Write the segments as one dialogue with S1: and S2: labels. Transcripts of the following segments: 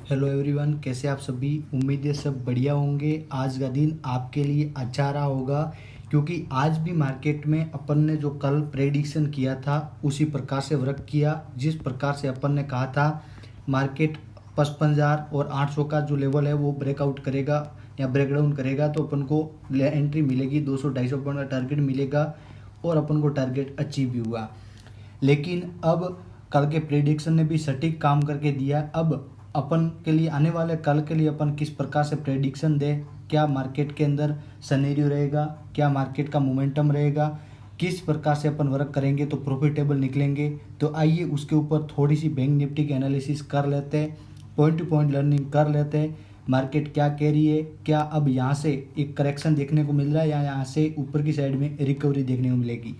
S1: Hello everyone, कैसे आप सभी। उम्मीद है सब बढ़िया होंगे। आज का दिन आपके लिए अच्छा रहा होगा क्योंकि आज भी मार्केट में अपन ने जो कल प्रेडिक्शन किया था उसी प्रकार से वर्क किया। जिस प्रकार से अपन ने कहा था मार्केट 55,000 और 800 का जो लेवल है वो ब्रेकआउट करेगा या ब्रेकडाउन करेगा तो अपन को एंट्री मिलेगी, 200-250 पॉइंट का टारगेट मिलेगा और अपन को टारगेट अचीव भी हुआ। लेकिन अब कल के प्रेडिक्शन ने भी सटीक काम करके दिया। अब अपन के लिए आने वाले कल के लिए अपन किस प्रकार से प्रेडिक्शन दे, क्या मार्केट के अंदर सिनेरियो रहेगा, क्या मार्केट का मोमेंटम रहेगा, किस प्रकार से अपन वर्क करेंगे तो प्रॉफिटेबल निकलेंगे। तो आइए उसके ऊपर थोड़ी सी बैंक निफ्टी की एनालिसिस कर लेते हैं, पॉइंट टू पॉइंट लर्निंग कर लेते हैं। मार्केट क्या कह रही है, क्या अब यहाँ से एक करेक्शन देखने को मिल रहा है या यहाँ से ऊपर की साइड में रिकवरी देखने को मिलेगी।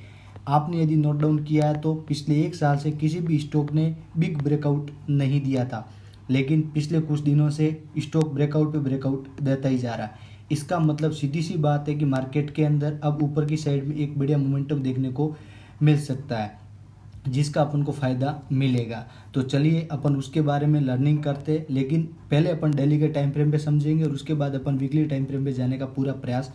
S1: आपने यदि नोट डाउन किया है तो पिछले एक साल से किसी भी स्टॉक ने बिग ब्रेकआउट नहीं दिया था, लेकिन पिछले कुछ दिनों से स्टॉक ब्रेकआउट पे ब्रेकआउट देता ही जा रहा है। इसका मतलब सीधी सी बात है कि मार्केट के अंदर अब ऊपर की साइड में एक बढ़िया मोमेंटम देखने को मिल सकता है जिसका अपन को फ़ायदा मिलेगा। तो चलिए अपन उसके बारे में लर्निंग करते हैं, लेकिन पहले अपन डेली के टाइम फ्रेम पे समझेंगे और उसके बाद अपन वीकली टाइम फ्रेम पे जाने का पूरा प्रयास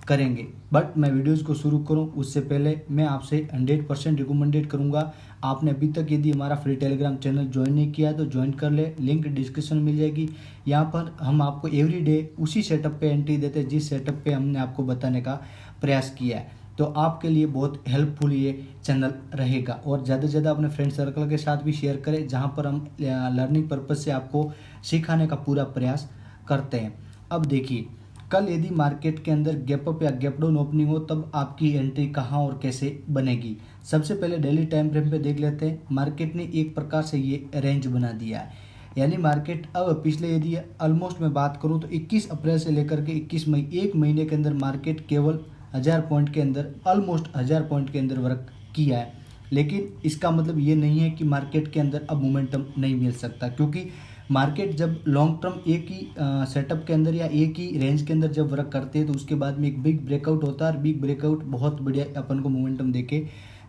S1: करेंगे। बट मैं वीडियोज़ को शुरू करूं उससे पहले मैं आपसे 100% रिकमेंडेड करूंगा, आपने अभी तक यदि हमारा फ्री टेलीग्राम चैनल ज्वाइन नहीं किया तो ज्वाइन कर ले, लिंक डिस्क्रिप्शन में मिल जाएगी। यहाँ पर हम आपको एवरी डे उसी सेटअप पे एंट्री देते हैं जिस सेटअप पे हमने आपको बताने का प्रयास किया है। तो आपके लिए बहुत हेल्पफुल ये चैनल रहेगा और ज़्यादा से ज़्यादा अपने फ्रेंड सर्कल के साथ भी शेयर करें जहाँ पर हम लर्निंग पर्पज़ से आपको सिखाने का पूरा प्रयास करते हैं। अब देखिए, कल यदि मार्केट के अंदर गैप अप या गैप डाउन ओपनिंग हो तब आपकी एंट्री कहाँ और कैसे बनेगी। सबसे पहले डेली टाइम फ्रेम पे देख लेते हैं। मार्केट ने एक प्रकार से ये रेंज बना दिया है, यानी मार्केट अब पिछले यदि ऑलमोस्ट मैं बात करूँ तो 21 अप्रैल से लेकर के 21 मई, एक महीने के अंदर मार्केट केवल 1000 पॉइंट के अंदर, ऑलमोस्ट 1000 पॉइंट के अंदर वर्क किया है। लेकिन इसका मतलब ये नहीं है कि मार्केट के अंदर अब मोमेंटम नहीं मिल सकता, क्योंकि मार्केट जब लॉन्ग टर्म एक ही सेटअप के अंदर या एक ही रेंज के अंदर जब वर्क करते हैं तो उसके बाद में एक बिग ब्रेकआउट होता है और बिग ब्रेकआउट बहुत बढ़िया अपन को मोमेंटम देके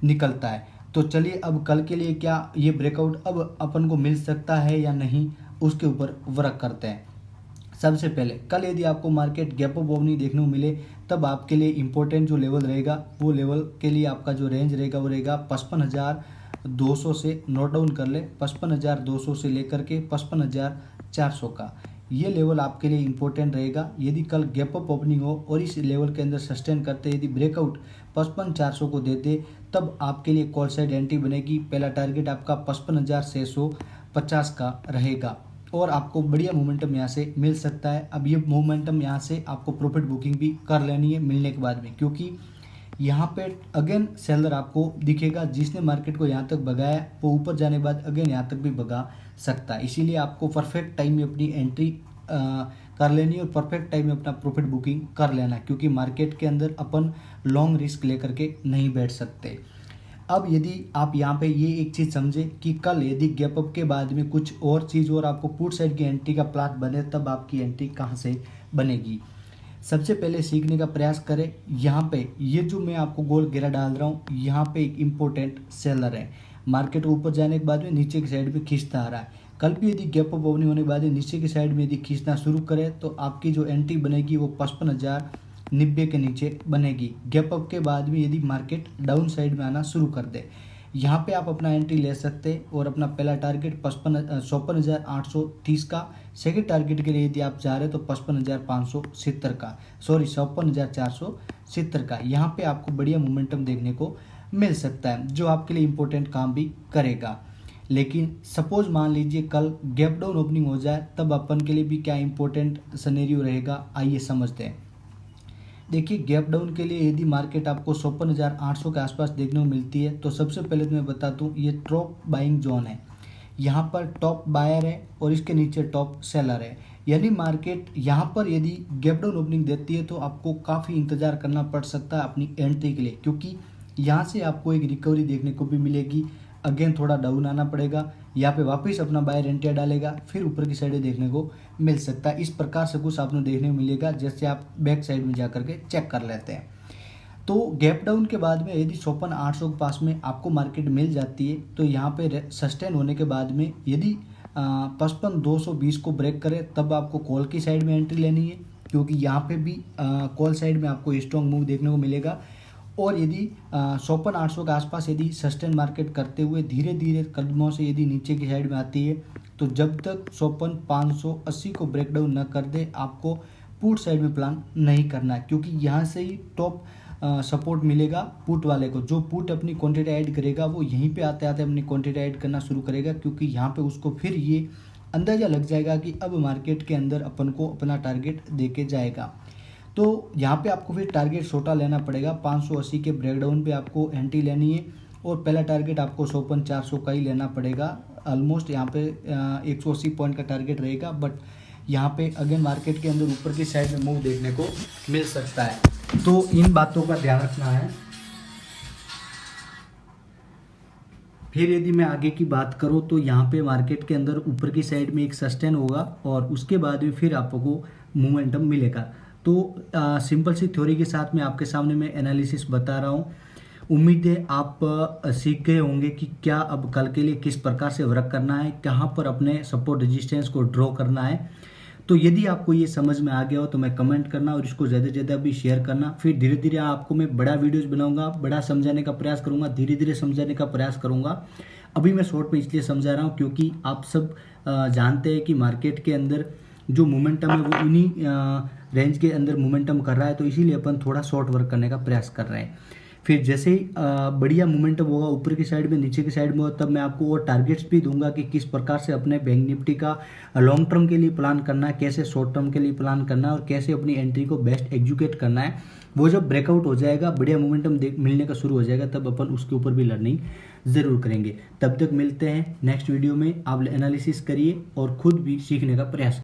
S1: निकलता है। तो चलिए अब कल के लिए क्या ये ब्रेकआउट अब अपन को मिल सकता है या नहीं, उसके ऊपर वर्क करते हैं। सबसे पहले कल यदि आपको मार्केट गैप अप ओपनिंग देखने को मिले तब आपके लिए इंपॉर्टेंट जो लेवल रहेगा वो लेवल के लिए आपका जो रेंज रहेगा वो रहेगा 55,200 से। नोट डाउन कर ले, 55,200 से लेकर के 55,400 का ये लेवल आपके लिए इंपॉर्टेंट रहेगा। यदि कल गैप अप ओपनिंग हो और इस लेवल के अंदर सस्टेन करते यदि ब्रेकआउट 55,400 को देते तब आपके लिए कॉल साइड एंट्री बनेगी। पहला टारगेट आपका 55,650 का रहेगा और आपको बढ़िया मोमेंटम यहाँ से मिल सकता है। अब ये मोमेंटम यहाँ से आपको प्रॉफिट बुकिंग भी कर लेनी है मिलने के बाद में, क्योंकि यहाँ पे अगेन सेलर आपको दिखेगा। जिसने मार्केट को यहाँ तक भगाया वो ऊपर जाने के बाद अगेन यहाँ तक भी भगा सकता है। इसीलिए आपको परफेक्ट टाइम में अपनी एंट्री कर लेनी है और परफेक्ट टाइम में अपना प्रॉफिट बुकिंग कर लेना, क्योंकि मार्केट के अंदर अपन लॉन्ग रिस्क लेकर के नहीं बैठ सकते। अब यदि आप यहाँ पे ये एक चीज़ समझे कि कल यदि गैप अप के बाद में कुछ और चीज़ और आपको पुट साइड की एंट्री का प्लान बने तब आपकी एंट्री कहाँ से बनेगी, सबसे पहले सीखने का प्रयास करें। यहाँ पे ये जो मैं आपको गोल घेरा डाल रहा हूँ यहाँ पे एक इम्पोर्टेंट सेलर है। मार्केट ऊपर जाने के बाद में नीचे की साइड में खींचता आ रहा है। कल भी यदि गैप अप ओपनिंग होने के बाद नीचे की साइड में यदि खींचना शुरू करे तो आपकी जो एंट्री बनेगी वो 55,090 के नीचे बनेगी। गैप अप के बाद भी यदि मार्केट डाउन साइड में आना शुरू कर दे, यहाँ पे आप अपना एंट्री ले सकते हैं और अपना पहला टारगेट 54,830 का, सेकंड टारगेट के लिए यदि आप जा रहे हैं तो 55,570 का, सॉरी 54,470 का। यहाँ पे आपको बढ़िया मोमेंटम देखने को मिल सकता है जो आपके लिए इंपॉर्टेंट काम भी करेगा। लेकिन सपोज मान लीजिए कल गैप डाउन ओपनिंग हो जाए तब अपन के लिए भी क्या इंपॉर्टेंट सिनेरियो रहेगा, आइए समझते हैं। देखिए, गैप डाउन के लिए यदि मार्केट आपको 54,800 के आसपास देखने को मिलती है तो सबसे पहले तो मैं बता दूं ये टॉप बाइंग जोन है। यहाँ पर टॉप बायर है और इसके नीचे टॉप सेलर है, यानी मार्केट यहाँ पर यदि गैप डाउन ओपनिंग देती है तो आपको काफ़ी इंतजार करना पड़ सकता है अपनी एंट्री के लिए, क्योंकि यहाँ से आपको एक रिकवरी देखने को भी मिलेगी। अगेन थोड़ा डाउन आना पड़ेगा, यहाँ पे वापस अपना बायर एंट्री डालेगा, फिर ऊपर की साइड देखने को मिल सकता है। इस प्रकार से कुछ आपको देखने को मिलेगा, जैसे आप बैक साइड में जाकर के चेक कर लेते हैं। तो गैप डाउन के बाद में यदि 54,800 के पास में आपको मार्केट मिल जाती है तो यहाँ पे सस्टेन होने के बाद में यदि 55 220 को ब्रेक करे तब आपको कॉल की साइड में एंट्री लेनी है, क्योंकि यहाँ पे भी कॉल साइड में आपको स्ट्रॉन्ग मूव देखने को मिलेगा। और यदि 54 800 के आसपास यदि सस्टेन मार्केट करते हुए धीरे धीरे कदमों से यदि नीचे की साइड में आती है, तो जब तक 54 580 को ब्रेकडाउन न कर दे आपको पुट साइड में प्लान नहीं करना है, क्योंकि यहाँ से ही टॉप सपोर्ट मिलेगा पुट वाले को। जो पुट अपनी क्वांटिटी ऐड करेगा वो यहीं पे आते आते अपनी क्वांटिटी ऐड करना शुरू करेगा, क्योंकि यहाँ पे उसको फिर ये अंदाज़ा लग जाएगा कि अब मार्केट के अंदर अपन को अपना टारगेट देके जाएगा। तो यहाँ पे आपको फिर टारगेट छोटा लेना पड़ेगा, 580 के ब्रेकडाउन पे आपको एंट्री लेनी है और पहला टारगेट आपको 54 400 का ही लेना पड़ेगा। ऑलमोस्ट यहाँ पे 180 पॉइंट का टारगेट रहेगा, बट यहाँ पे अगेन मार्केट के अंदर ऊपर की साइड में मूव देखने को मिल सकता है, तो इन बातों का ध्यान रखना है। फिर यदि मैं आगे की बात करूँ तो यहाँ पे मार्केट के अंदर ऊपर की साइड में एक सस्टेन होगा और उसके बाद में फिर आपको मोमेंटम मिलेगा। तो सिंपल सी थ्योरी के साथ में आपके सामने मैं एनालिसिस बता रहा हूँ। उम्मीद है आप सीख गए होंगे कि क्या अब कल के लिए किस प्रकार से वर्क करना है, कहाँ पर अपने सपोर्ट रेजिस्टेंस को ड्रॉ करना है। तो यदि आपको ये समझ में आ गया हो तो मैं कमेंट करना और इसको ज़्यादा से ज़्यादा भी शेयर करना। फिर धीरे धीरे आपको मैं बड़ा वीडियोस बनाऊंगा, बड़ा समझाने का प्रयास करूंगा, धीरे धीरे समझाने का प्रयास करूंगा। अभी मैं शॉर्ट में इसलिए समझा रहा हूँ क्योंकि आप सब जानते हैं कि मार्केट के अंदर जो मोमेंटम है वो इन्हीं रेंज के अंदर मोमेंटम कर रहा है, तो इसीलिए अपन थोड़ा शॉर्ट वर्क करने का प्रयास कर रहे हैं। फिर जैसे ही बढ़िया मोमेंटम होगा ऊपर की साइड में नीचे की साइड में हो, तब मैं आपको वो टारगेट्स भी दूंगा कि किस प्रकार से अपने बैंक निफ्टी का लॉन्ग टर्म के लिए प्लान करना है, कैसे शॉर्ट टर्म के लिए प्लान करना है और कैसे अपनी एंट्री को बेस्ट एग्जीक्यूट करना है। वो जब ब्रेकआउट हो जाएगा, बढ़िया मोमेंटम मिलने का शुरू हो जाएगा, तब अपन उसके ऊपर भी लर्निंग ज़रूर करेंगे। तब तक मिलते हैं नेक्स्ट वीडियो में। आप एनालिसिस करिए और खुद भी सीखने का प्रयास